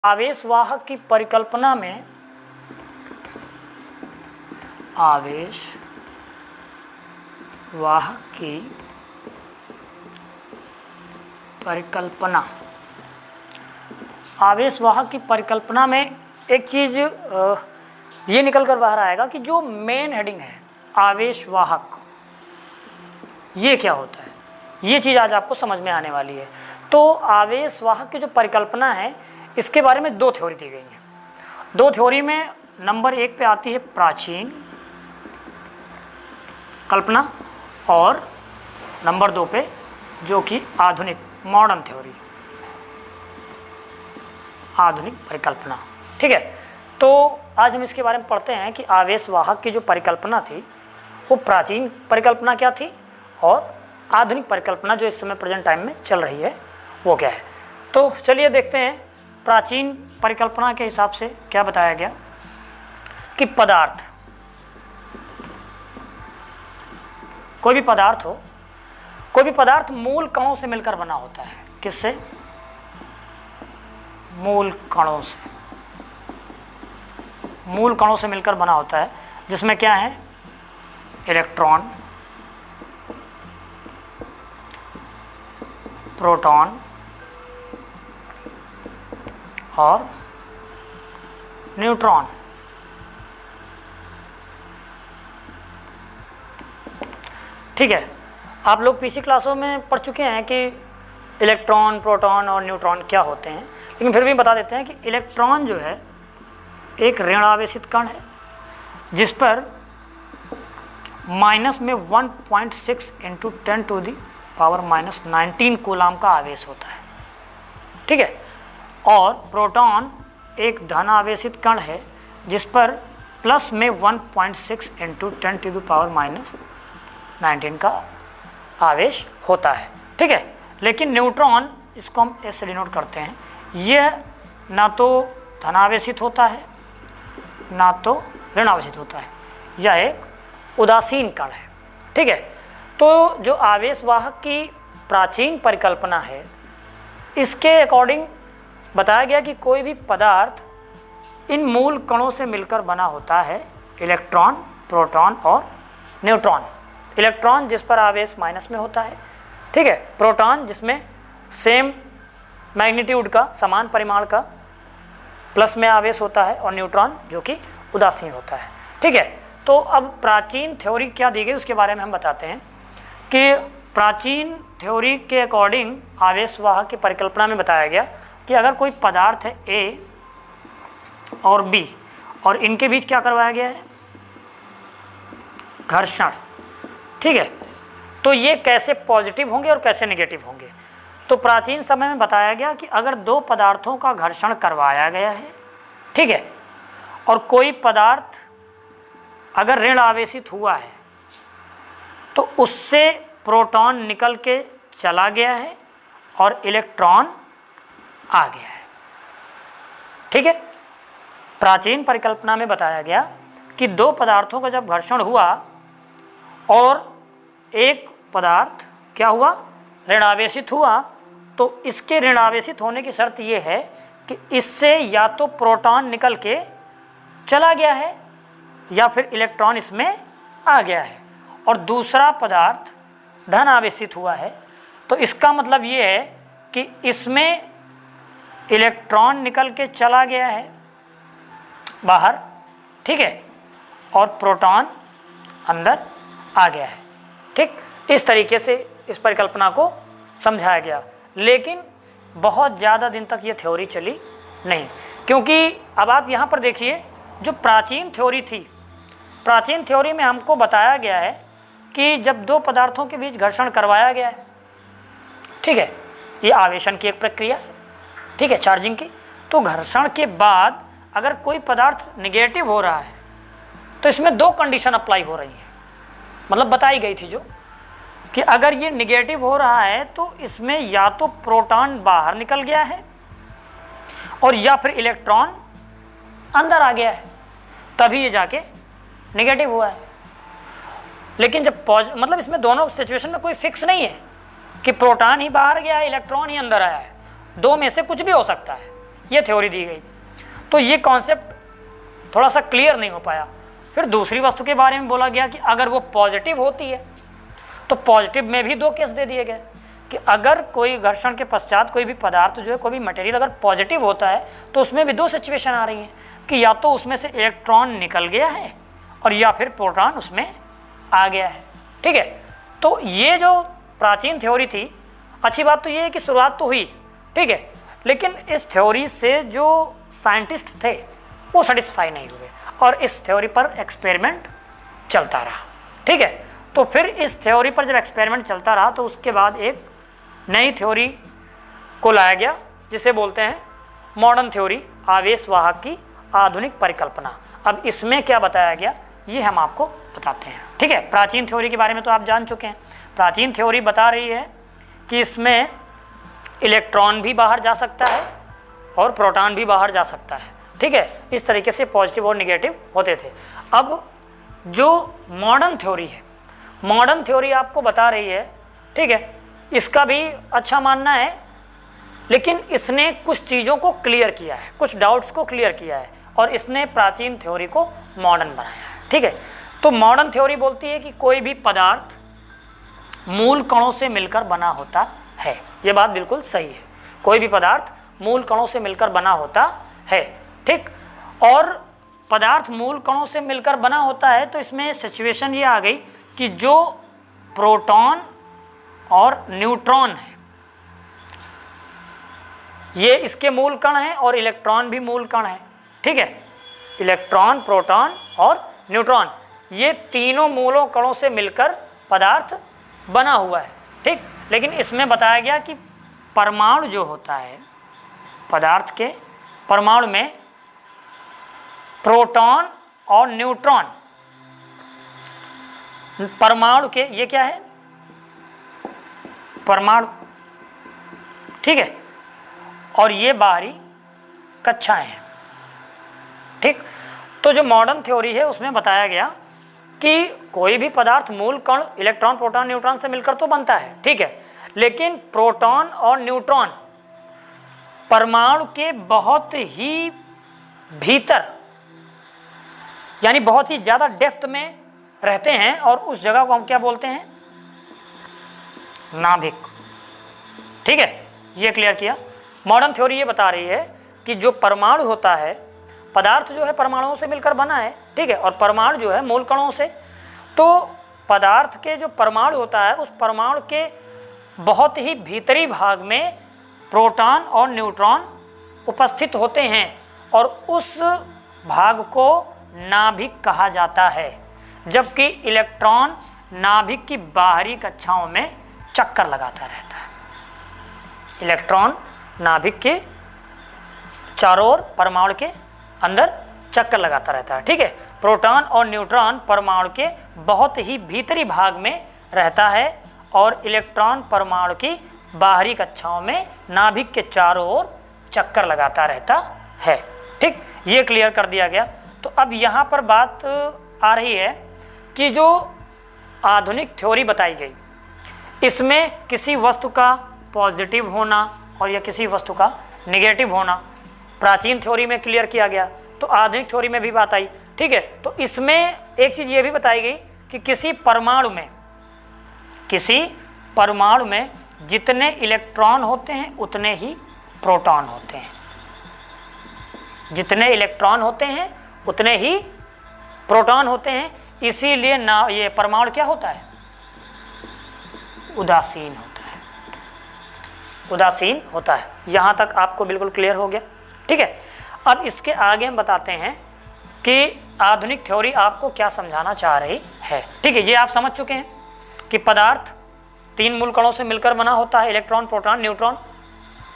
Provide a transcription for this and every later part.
आवेशवाहक की परिकल्पना में आवेशवाहक की परिकल्पना में एक चीज़ ये निकल कर बाहर आएगा कि जो मेन हेडिंग है आवेशवाहक, ये क्या होता है, ये चीज़ आज आपको समझ में आने वाली है। तो आवेशवाहक की जो परिकल्पना है इसके बारे में दो थ्योरी दी गई हैं। दो थ्योरी में नंबर 1 पे आती है प्राचीन कल्पना और नंबर 2 पे जो कि आधुनिक मॉडर्न थ्योरी, आधुनिक परिकल्पना। ठीक है, तो आज हम इसके बारे में पढ़ते हैं कि आवेशवाहक की जो परिकल्पना थी वो प्राचीन परिकल्पना क्या थी और आधुनिक परिकल्पना जो इस समय प्रेजेंट टाइम में चल रही है वो क्या है। तो चलिए देखते हैं प्राचीन परिकल्पना के हिसाब से क्या बताया गया कि पदार्थ, कोई भी पदार्थ मूल कणों से मिलकर बना होता है। किससे? मूल कणों से मिलकर बना होता है, जिसमें क्या है, इलेक्ट्रॉन, प्रोटॉन और न्यूट्रॉन। ठीक है, आप लोग पिछली क्लासों में पढ़ चुके हैं कि इलेक्ट्रॉन, प्रोटॉन और न्यूट्रॉन क्या होते हैं, लेकिन फिर भी बता देते हैं कि इलेक्ट्रॉन जो है एक ऋण आवेशित कण है जिस पर माइनस में 1.6 × 10⁻⁻19 कूलाम का आवेश होता है। ठीक है, और प्रोटॉन एक धन आवेशित कण है जिस पर प्लस में 1.6 × 10⁻⁻19 का आवेश होता है। ठीक है, लेकिन न्यूट्रॉन, इसको हम ऐसे डिनोट करते हैं, यह ना तो धन आवेशित होता है ना तो ऋण आवेशित होता है, यह एक उदासीन कण है। ठीक है, तो जो आवेशवाहक की प्राचीन परिकल्पना है इसके अकॉर्डिंग बताया गया कि कोई भी पदार्थ इन मूल कणों से मिलकर बना होता है, इलेक्ट्रॉन, प्रोटॉन और न्यूट्रॉन। इलेक्ट्रॉन जिस पर आवेश माइनस में होता है, ठीक है, प्रोटॉन जिसमें सेम मैग्नीट्यूड का, समान परिमाण का प्लस में आवेश होता है, और न्यूट्रॉन जो कि उदासीन होता है। ठीक है, तो अब प्राचीन थ्योरी क्या दी गई उसके बारे में हम बताते हैं कि प्राचीन थ्योरी के अकॉर्डिंग आवेशवाहक की परिकल्पना में बताया गया कि अगर कोई पदार्थ है A और B और इनके बीच क्या करवाया गया है, घर्षण। ठीक है, तो ये कैसे पॉजिटिव होंगे और कैसे नेगेटिव होंगे। तो प्राचीन समय में बताया गया कि अगर दो पदार्थों का घर्षण करवाया गया है, ठीक है, और कोई पदार्थ अगर ऋण आवेशित हुआ है तो उससे प्रोटॉन निकल के चला गया है और इलेक्ट्रॉन आ गया है। ठीक है, प्राचीन परिकल्पना में बताया गया कि दो पदार्थों का जब घर्षण हुआ और एक पदार्थ क्या हुआ, ऋण आवेशित हुआ, तो इसके ऋण आवेशित होने की शर्त यह है कि इससे या तो प्रोटॉन निकल के चला गया है या फिर इलेक्ट्रॉन इसमें आ गया है, और दूसरा पदार्थ धन आवेशित हुआ है तो इसका मतलब ये है कि इसमें इलेक्ट्रॉन निकल के चला गया है बाहर, ठीक है, और प्रोटॉन अंदर आ गया है। ठीक, इस तरीके से इस परिकल्पना को समझाया गया, लेकिन बहुत ज़्यादा दिन तक ये थ्योरी चली नहीं, क्योंकि अब आप यहाँ पर देखिए जो प्राचीन थ्योरी थी, प्राचीन थ्योरी में हमको बताया गया है कि जब दो पदार्थों के बीच घर्षण करवाया गया है, ठीक है, ये आवेशन की एक प्रक्रिया है, ठीक है, चार्जिंग की, तो घर्षण के बाद अगर कोई पदार्थ निगेटिव हो रहा है तो इसमें दो कंडीशन अप्लाई हो रही हैं, मतलब बताई गई थी जो कि अगर ये निगेटिव हो रहा है तो इसमें या तो प्रोटॉन बाहर निकल गया है और या फिर इलेक्ट्रॉन अंदर आ गया है, तभी ये जाके निगेटिव हुआ है। लेकिन जब मतलब इसमें दोनों सिचुएशन में कोई फिक्स नहीं है कि प्रोटॉन ही बाहर गया है, इलेक्ट्रॉन ही अंदर आया है, दो में से कुछ भी हो सकता है। ये थ्योरी दी गई। तो ये कॉन्सेप्ट थोड़ा सा क्लियर नहीं हो पाया। फिर दूसरी वस्तु के बारे में बोला गया कि अगर वो पॉजिटिव होती है, तो पॉजिटिव में भी दो केस दे दिए गए कि अगर कोई घर्षण के पश्चात कोई भी पदार्थ जो है, कोई भी मटेरियल अगर पॉजिटिव होता है तो उसमें भी दो सिचुएशन आ रही हैं कि या तो उसमें से इलेक्ट्रॉन निकल गया है और या फिर प्रोटॉन उसमें आ गया है। ठीक है, तो ये जो प्राचीन थ्योरी थी, अच्छी बात तो ये है कि शुरुआत तो हुई, ठीक है, लेकिन इस थ्योरी से जो साइंटिस्ट थे वो सेटिस्फाई नहीं हुए और इस थ्योरी पर एक्सपेरिमेंट चलता रहा। ठीक है, तो फिर इस थ्योरी पर जब एक्सपेरिमेंट चलता रहा तो उसके बाद एक नई थ्योरी को लाया गया जिसे बोलते हैं मॉडर्न थ्योरी, आवेश वाहक की आधुनिक परिकल्पना। अब इसमें क्या बताया गया ये हम आपको बताते हैं। ठीक है, प्राचीन थ्योरी के बारे में तो आप जान चुके हैं। प्राचीन थ्योरी बता रही है कि इसमें इलेक्ट्रॉन भी बाहर जा सकता है और प्रोटॉन भी बाहर जा सकता है। ठीक है, इस तरीके से पॉजिटिव और निगेटिव होते थे। अब जो मॉडर्न थ्योरी है, मॉडर्न थ्योरी आपको बता रही है, ठीक है, इसका भी अच्छा मानना है, लेकिन इसने कुछ चीज़ों को क्लियर किया है, कुछ डाउट्स को क्लियर किया है और इसने प्राचीन थ्योरी को मॉडर्न बनाया है। ठीक है, तो मॉडर्न थ्योरी बोलती है कि कोई भी पदार्थ मूल कणों से मिलकर बना होता है। ये बात बिल्कुल सही है, कोई भी पदार्थ मूल कणों से मिलकर बना होता है। ठीक, और पदार्थ मूल कणों से मिलकर बना होता है तो इसमें सिचुएशन ये आ गई कि जो प्रोटॉन और न्यूट्रॉन है ये इसके मूल कण हैं और इलेक्ट्रॉन भी मूल कण है। ठीक है, इलेक्ट्रॉन, प्रोटॉन और न्यूट्रॉन ये तीनों मूलों कणों से मिलकर पदार्थ बना हुआ है। ठीक, लेकिन इसमें बताया गया कि परमाणु जो होता है, पदार्थ के परमाणु में प्रोटॉन और न्यूट्रॉन, परमाणु के ये क्या है, परमाणु, ठीक है, और ये बाहरी कक्षाएं हैं। ठीक, तो जो मॉडर्न थ्योरी है उसमें बताया गया कि कोई भी पदार्थ मूल कण इलेक्ट्रॉन, प्रोटॉन, न्यूट्रॉन से मिलकर तो बनता है। ठीक है, लेकिन प्रोटॉन और न्यूट्रॉन परमाणु के बहुत ही भीतर यानी बहुत ही ज़्यादा डेप्थ में रहते हैं और उस जगह को हम क्या बोलते हैं, नाभिक। ठीक है, ये क्लियर किया। मॉडर्न थ्योरी ये बता रही है कि जो परमाणु होता है, पदार्थ जो है परमाणुओं से मिलकर बना है। ठीक है, और परमाणु जो है मूल कणों से, तो पदार्थ के जो परमाणु होता है उस परमाणु के बहुत ही भीतरी भाग में प्रोटॉन और न्यूट्रॉन उपस्थित होते हैं और उस भाग को नाभिक कहा जाता है, जबकि इलेक्ट्रॉन नाभिक की बाहरी कक्षाओं में चक्कर लगाता रहता है। इलेक्ट्रॉन नाभिक के चारों ओर परमाणु के अंदर चक्कर लगाता रहता है। ठीक है, प्रोटॉन और न्यूट्रॉन परमाणु के बहुत ही भीतरी भाग में रहता है और इलेक्ट्रॉन परमाणु की बाहरी कक्षाओं में नाभिक के चारों ओर चक्कर लगाता रहता है। ठीक, ये क्लियर कर दिया गया। तो अब यहाँ पर बात आ रही है कि जो आधुनिक थ्योरी बताई गई, इसमें किसी वस्तु का पॉजिटिव होना और या किसी वस्तु का निगेटिव होना प्राचीन थ्योरी में क्लियर किया गया, तो आधुनिक थ्योरी में भी बात आई। ठीक है, तो इसमें एक चीज़ ये भी बताई गई कि किसी परमाणु में जितने इलेक्ट्रॉन होते हैं उतने ही प्रोटॉन होते हैं, जितने इलेक्ट्रॉन होते हैं उतने ही प्रोटॉन होते हैं। इसीलिए ना ये परमाणु क्या होता है, उदासीन होता है, उदासीन होता है। यहाँ तक आपको बिल्कुल क्लियर हो गया। ठीक है, अब इसके आगे हम बताते हैं कि आधुनिक थ्योरी आपको क्या समझाना चाह रही है। ठीक है, ये आप समझ चुके हैं कि पदार्थ तीन मूल कणों से मिलकर बना होता है, इलेक्ट्रॉन, प्रोटॉन, न्यूट्रॉन।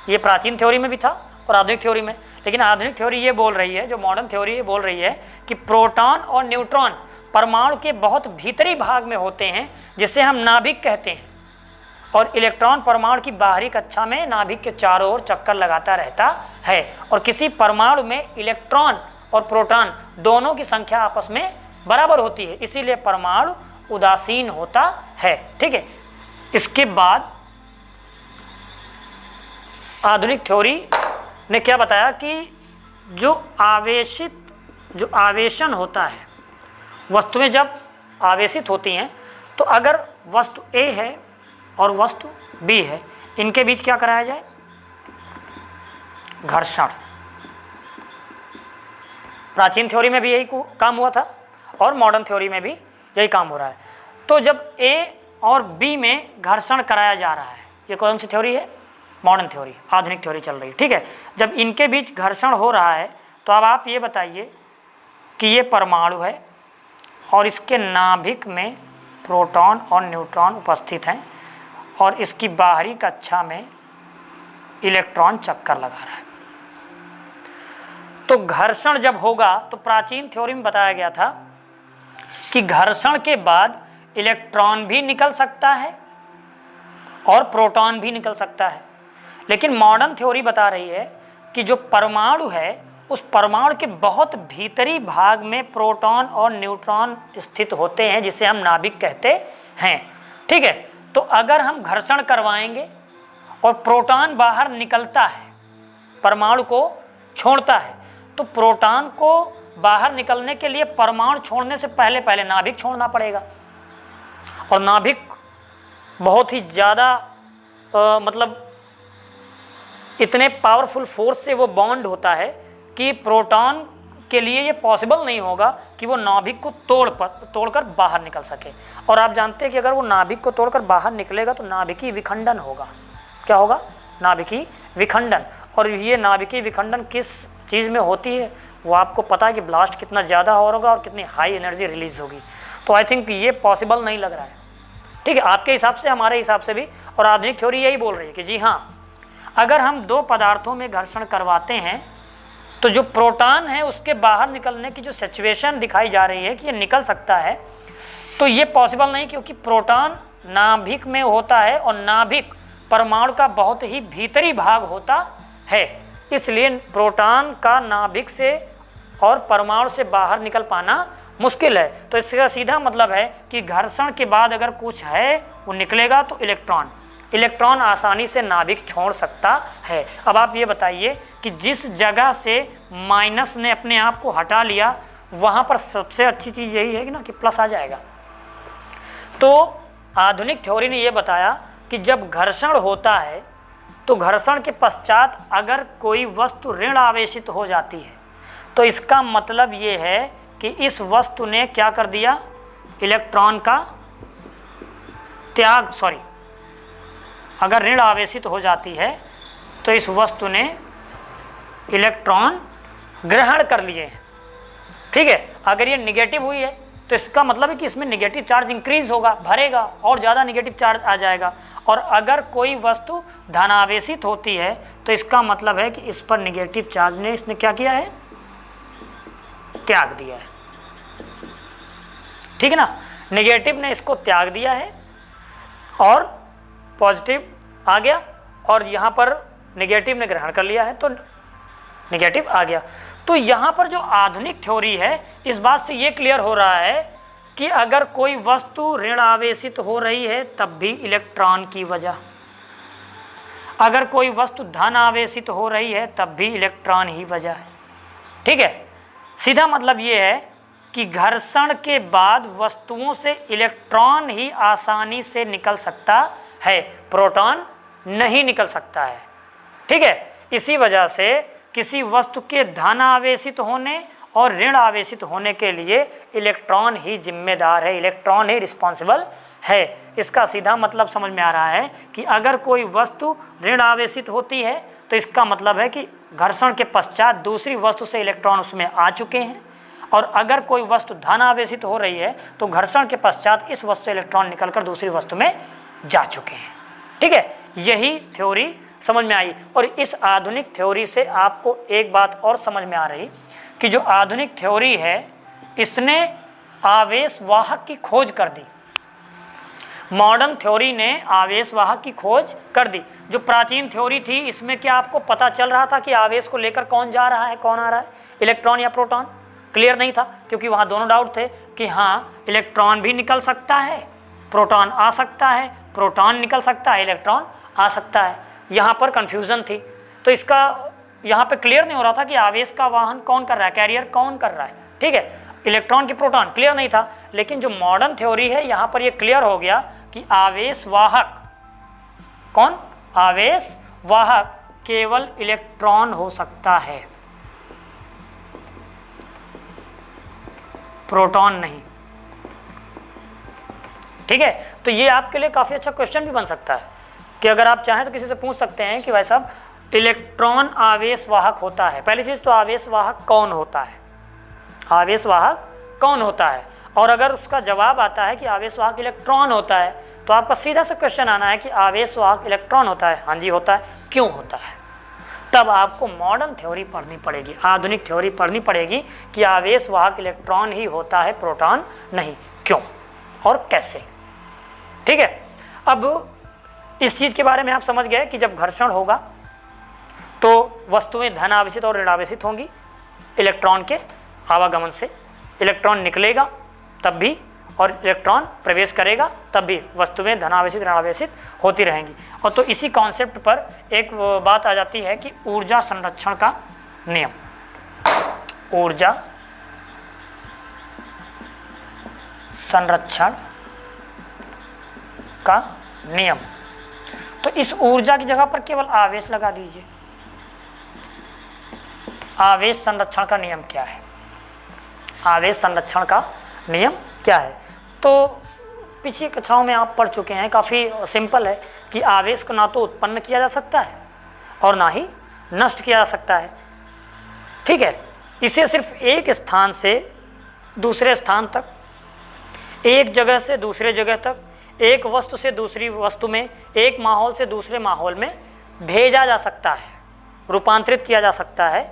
ये प्राचीन थ्योरी में भी था और आधुनिक थ्योरी में, लेकिन आधुनिक थ्योरी ये बोल रही है, जो मॉडर्न थ्योरी ये बोल रही है कि प्रोटॉन और न्यूट्रॉन परमाणु के बहुत भीतरी भाग में होते हैं, जिसे हम नाभिक कहते हैं, और इलेक्ट्रॉन परमाणु की बाहरी कक्षा में नाभिक के चारों ओर चक्कर लगाता रहता है। और किसी परमाणु में इलेक्ट्रॉन और प्रोटॉन दोनों की संख्या आपस में बराबर होती है, इसीलिए परमाणु उदासीन होता है। ठीक है, इसके बाद आधुनिक थ्योरी ने क्या बताया कि जो आवेशन होता है, वस्तुएं जब आवेशित होती हैं तो अगर वस्तु A है और वस्तु B है, इनके बीच क्या कराया जाए? घर्षण। प्राचीन थ्योरी में भी यही काम हुआ था और मॉडर्न थ्योरी में भी यही काम हो रहा है। तो जब A और B में घर्षण कराया जा रहा है, ये कौन सी थ्योरी है? मॉडर्न थ्योरी, आधुनिक थ्योरी चल रही है, ठीक है। जब इनके बीच घर्षण हो रहा है तो अब आप ये बताइए कि ये परमाणु है और इसके नाभिक में प्रोटॉन और न्यूट्रॉन उपस्थित हैं और इसकी बाहरी कक्षा में इलेक्ट्रॉन चक्कर लगा रहा है। तो घर्षण जब होगा तो प्राचीन थ्योरी में बताया गया था कि घर्षण के बाद इलेक्ट्रॉन भी निकल सकता है और प्रोटॉन भी निकल सकता है। लेकिन मॉडर्न थ्योरी बता रही है कि जो परमाणु है, उस परमाणु के बहुत भीतरी भाग में प्रोटॉन और न्यूट्रॉन स्थित होते हैं, जिसे हम नाभिक कहते हैं, ठीक है। तो अगर हम घर्षण करवाएंगे और प्रोटॉन बाहर निकलता है, परमाणु को छोड़ता है, तो प्रोटॉन को बाहर निकलने के लिए परमाणु छोड़ने से पहले पहले नाभिक छोड़ना पड़ेगा। और नाभिक बहुत ही ज़्यादा मतलब इतने पावरफुल फोर्स से वो बॉन्ड होता है कि प्रोटॉन के लिए ये पॉसिबल नहीं होगा कि वो नाभिक को तोड़कर बाहर निकल सके। और आप जानते हैं कि अगर वो नाभिक को तोड़कर बाहर निकलेगा तो नाभिकीय विखंडन होगा। क्या होगा? नाभिकीय विखंडन। और ये नाभिकीय विखंडन किस चीज़ में होती है वो आपको पता है कि ब्लास्ट कितना ज़्यादा होगा और कितनी हाई एनर्जी रिलीज होगी। तो आई थिंक ये पॉसिबल नहीं लग रहा है, ठीक है, आपके हिसाब से, हमारे हिसाब से भी। और आधुनिक थ्योरी यही बोल रही है कि जी हाँ, अगर हम दो पदार्थों में घर्षण करवाते हैं तो जो प्रोटॉन है उसके बाहर निकलने की जो सिचुएशन दिखाई जा रही है कि ये निकल सकता है, तो ये पॉसिबल नहीं, क्योंकि प्रोटॉन नाभिक में होता है और नाभिक परमाणु का बहुत ही भीतरी भाग होता है। इसलिए प्रोटॉन का नाभिक से और परमाणु से बाहर निकल पाना मुश्किल है। तो इसका सीधा मतलब है कि घर्षण के बाद अगर कुछ है वो निकलेगा तो इलेक्ट्रॉन आसानी से नाभिक छोड़ सकता है। अब आप ये बताइए कि जिस जगह से माइनस ने अपने आप को हटा लिया वहाँ पर सबसे अच्छी चीज़ यही है कि ना कि प्लस आ जाएगा। तो आधुनिक थ्योरी ने ये बताया कि जब घर्षण होता है तो घर्षण के पश्चात अगर कोई वस्तु ऋण आवेशित हो जाती है तो इसका मतलब ये है कि इस वस्तु ने क्या कर दिया? इलेक्ट्रॉन का त्याग, अगर ऋण आवेशित हो जाती है तो इस वस्तु ने इलेक्ट्रॉन ग्रहण कर लिए हैं, ठीक है। अगर ये निगेटिव हुई है तो इसका मतलब है कि इसमें निगेटिव चार्ज इंक्रीज होगा, भरेगा और ज़्यादा निगेटिव चार्ज आ जाएगा। और अगर कोई वस्तु धनावेशित होती है तो इसका मतलब है कि इस पर निगेटिव चार्ज ने इसने क्या किया है? त्याग दिया है, ठीक है ना। निगेटिव ने इसको त्याग दिया है और पॉजिटिव आ गया, और यहाँ पर निगेटिव ने ग्रहण कर लिया है तो निगेटिव आ गया। तो यहाँ पर जो आधुनिक थ्योरी है इस बात से ये क्लियर हो रहा है कि अगर कोई वस्तु ऋण आवेशित हो रही है तब भी इलेक्ट्रॉन की वजह, अगर कोई वस्तु धन आवेशित हो रही है तब भी इलेक्ट्रॉन ही वजह है, ठीक है। सीधा मतलब ये है कि घर्षण के बाद वस्तुओं से इलेक्ट्रॉन ही आसानी से निकल सकता है, प्रोटॉन नहीं निकल सकता है, ठीक है। इसी वजह से किसी वस्तु के धन आवेशित होने और ऋण आवेशित होने के लिए इलेक्ट्रॉन ही जिम्मेदार है, इलेक्ट्रॉन ही रिस्पॉन्सिबल है। इसका सीधा मतलब समझ में आ रहा है कि अगर कोई वस्तु ऋण आवेशित होती है तो इसका मतलब है कि घर्षण के पश्चात दूसरी वस्तु से इलेक्ट्रॉन उसमें आ चुके हैं, और अगर कोई वस्तु धन आवेशित हो रही है तो घर्षण के पश्चात इस वस्तु से इलेक्ट्रॉन निकलकर दूसरी वस्तु में जा चुके हैं, ठीक है। यही थ्योरी समझ में आई। और इस आधुनिक थ्योरी से आपको एक बात और समझ में आ रही कि जो आधुनिक थ्योरी है इसने आवेशवाहक की खोज कर दी। मॉडर्न थ्योरी ने आवेशवाहक की खोज कर दी। जो प्राचीन थ्योरी थी इसमें क्या आपको पता चल रहा था कि आवेश को लेकर कौन जा रहा है, कौन आ रहा है, इलेक्ट्रॉन या प्रोटॉन? क्लियर नहीं था, क्योंकि वहाँ दोनों डाउट थे कि हाँ इलेक्ट्रॉन भी निकल सकता है, प्रोटॉन आ सकता है, प्रोटॉन निकल सकता है, इलेक्ट्रॉन आ सकता है। यहाँ पर कन्फ्यूज़न थी। तो इसका यहाँ पे क्लियर नहीं हो रहा था कि आवेश का वाहन कौन कर रहा है, कैरियर कौन कर रहा है, ठीक है, इलेक्ट्रॉन की प्रोटॉन, क्लियर नहीं था। लेकिन जो मॉडर्न थ्योरी है यहाँ पर ये क्लियर हो गया कि आवेश वाहक कौन, आवेश वाहक केवल इलेक्ट्रॉन हो सकता है, प्रोटॉन नहीं, ठीक है। तो ये आपके लिए काफ़ी अच्छा क्वेश्चन भी बन सकता है कि अगर आप चाहें तो किसी से पूछ सकते हैं कि भाई साहब इलेक्ट्रॉन आवेश वाहक होता है। पहली चीज़ तो आवेश वाहक कौन होता है, आवेश वाहक कौन होता है, और अगर उसका जवाब आता है कि आवेश वाहक इलेक्ट्रॉन होता है तो आपका सीधा सा क्वेश्चन आना है कि आवेश वाहक इलेक्ट्रॉन होता है, हाँ जी होता है, क्यों होता है। तब आपको मॉडर्न थ्योरी पढ़नी पड़ेगी, आधुनिक थ्योरी पढ़नी पड़ेगी कि आवेश वाहक इलेक्ट्रॉन ही होता है, प्रोटॉन नहीं, क्यों और कैसे, ठीक है। अब इस चीज़ के बारे में आप समझ गए कि जब घर्षण होगा तो वस्तुएं धन आवेशित और ऋण आवेशित होंगी इलेक्ट्रॉन के आवागमन से, इलेक्ट्रॉन निकलेगा तब भी और इलेक्ट्रॉन प्रवेश करेगा तब भी वस्तुएं धनावेशित ऋणावेशित होती रहेंगी। और तो इसी कॉन्सेप्ट पर एक बात आ जाती है कि ऊर्जा संरक्षण का नियम, ऊर्जा संरक्षण का नियम। तो इस ऊर्जा की जगह पर केवल आवेश लगा दीजिए। आवेश संरक्षण का नियम क्या है, आवेश संरक्षण का नियम क्या है। तो पिछली कक्षाओं में आप पढ़ चुके हैं, काफ़ी सिंपल है कि आवेश को ना तो उत्पन्न किया जा सकता है और ना ही नष्ट किया जा सकता है, ठीक है। इसे सिर्फ एक स्थान से दूसरे स्थान तक, एक जगह से दूसरे जगह तक, एक वस्तु से दूसरी वस्तु में, एक माहौल से दूसरे माहौल में भेजा जा सकता है, रूपांतरित किया जा सकता है,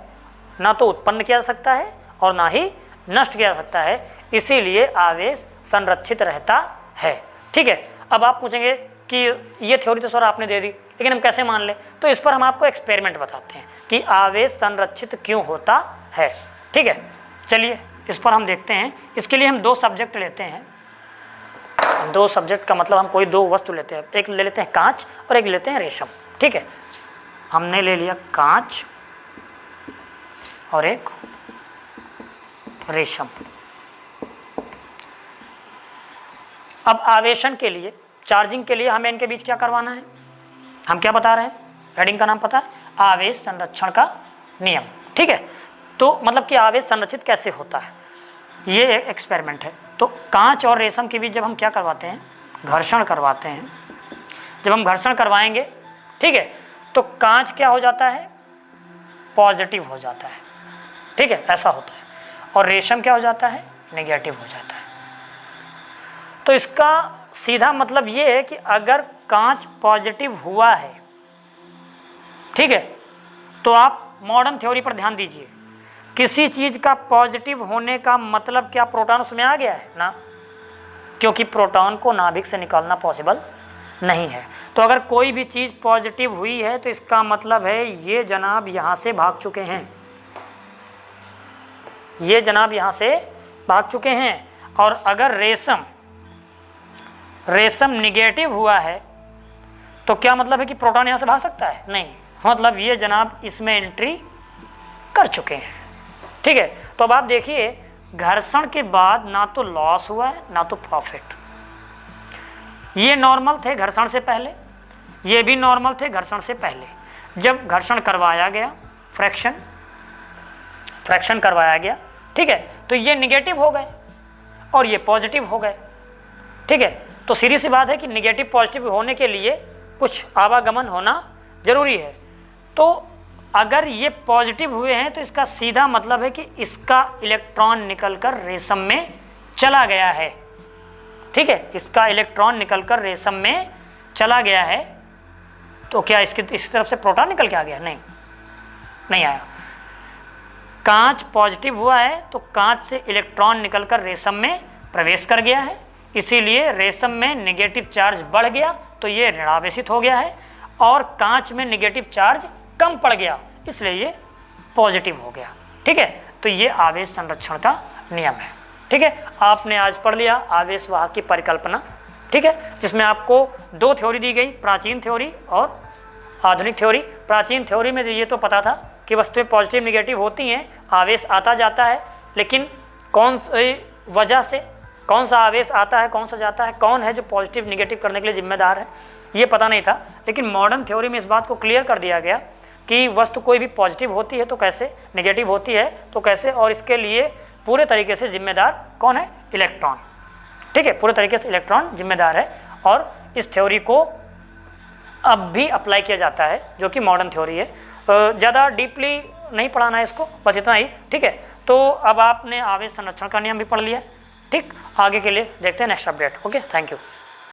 ना तो उत्पन्न किया जा सकता है और ना ही नष्ट किया जा सकता है। इसीलिए आवेश संरक्षित रहता है, ठीक है। अब आप पूछेंगे कि ये थ्योरी तो सर आपने दे दी, लेकिन हम कैसे मान लें। तो इस पर हम आपको एक्सपेरिमेंट बताते हैं कि आवेश संरक्षित क्यों होता है, ठीक है। चलिए इस पर हम देखते हैं। इसके लिए हम दो सब्जेक्ट लेते हैं। दो सब्जेक्ट का मतलब हम कोई दो वस्तु लेते हैं, एक ले लेते हैं कांच और एक लेते हैं रेशम, ठीक है। हमने ले लिया कांच और एक रेशम। अब आवेशन के लिए, चार्जिंग के लिए हमें इनके बीच क्या करवाना है, हम क्या बता रहे हैं, हेडिंग का नाम पता है, आवेश संरक्षण का नियम, ठीक है। तो मतलब कि आवेश संरक्षित कैसे होता है, ये एक्सपेरिमेंट है। तो कांच और रेशम के बीच जब हम क्या करवाते हैं, घर्षण करवाते हैं। जब हम घर्षण करवाएंगे, ठीक है, तो कांच क्या हो जाता है, पॉजिटिव हो जाता है, ठीक है, ऐसा होता है। और रेशम क्या हो जाता है, नेगेटिव हो जाता है। तो इसका सीधा मतलब ये है कि अगर कांच पॉजिटिव हुआ है, ठीक है, तो आप मॉडर्न थ्योरी पर ध्यान दीजिए। किसी चीज़ का पॉजिटिव होने का मतलब क्या प्रोटॉन उसमें आ गया है ना, क्योंकि प्रोटॉन को नाभिक से निकालना पॉसिबल नहीं है। तो अगर कोई भी चीज़ पॉजिटिव हुई है तो इसका मतलब है ये जनाब यहाँ से भाग चुके हैं, ये जनाब यहाँ से भाग चुके हैं। और अगर रेशम निगेटिव हुआ है तो क्या मतलब है कि प्रोटॉन यहाँ से भाग सकता है, नहीं, मतलब ये जनाब इसमें एंट्री कर चुके हैं, ठीक है। तो अब आप देखिए घर्षण के बाद ना तो लॉस हुआ है ना तो प्रॉफिट। ये नॉर्मल थे घर्षण से पहले, ये भी नॉर्मल थे घर्षण से पहले। जब घर्षण करवाया गया, फ्रैक्शन करवाया गया, ठीक है, तो ये निगेटिव हो गए और ये पॉजिटिव हो गए, ठीक है। तो सीधी सी बात है कि निगेटिव पॉजिटिव होने के लिए कुछ आवागमन होना जरूरी है। तो अगर ये पॉजिटिव हुए हैं तो इसका सीधा मतलब है कि इसका इलेक्ट्रॉन निकलकर रेशम में चला गया है, ठीक है, इसका इलेक्ट्रॉन निकलकर रेशम में चला गया है। तो क्या इसकी तरफ से प्रोटॉन निकल के आ गया, नहीं आया। कांच पॉजिटिव हुआ है तो कांच से इलेक्ट्रॉन निकलकर रेशम में प्रवेश कर गया है, इसीलिए रेशम में नेगेटिव चार्ज बढ़ गया तो ये ऋणावेशित हो गया है, और कांच में नेगेटिव चार्ज कम पड़ गया इसलिए ये पॉजिटिव हो गया, ठीक है। तो ये आवेश संरक्षण का नियम है, ठीक है। आपने आज पढ़ लिया आवेश वाहक की परिकल्पना, ठीक है, जिसमें आपको दो थ्योरी दी गई, प्राचीन थ्योरी और आधुनिक थ्योरी। प्राचीन थ्योरी में ये तो पता था कि वस्तुएं पॉजिटिव निगेटिव होती हैं, आवेश आता जाता है, लेकिन कौन सी वजह से कौन सा आवेश आता है, कौन सा जाता है, कौन है जो पॉजिटिव निगेटिव करने के लिए जिम्मेदार है, ये पता नहीं था। लेकिन मॉडर्न थ्योरी में इस बात को क्लियर कर दिया गया कि वस्तु कोई भी पॉजिटिव होती है तो कैसे, नेगेटिव होती है तो कैसे, और इसके लिए पूरे तरीके से जिम्मेदार कौन है, इलेक्ट्रॉन। ठीक है, पूरे तरीके से इलेक्ट्रॉन जिम्मेदार है, और इस थ्योरी को अब भी अप्लाई किया जाता है, जो कि मॉडर्न थ्योरी है। ज़्यादा डीपली नहीं पढ़ाना है इसको, बस इतना ही। ठीक है, तो अब आपने आवेश संरक्षण का नियम भी पढ़ लिया है। ठीक, आगे के लिए देखते हैं next update. Okay, thank you.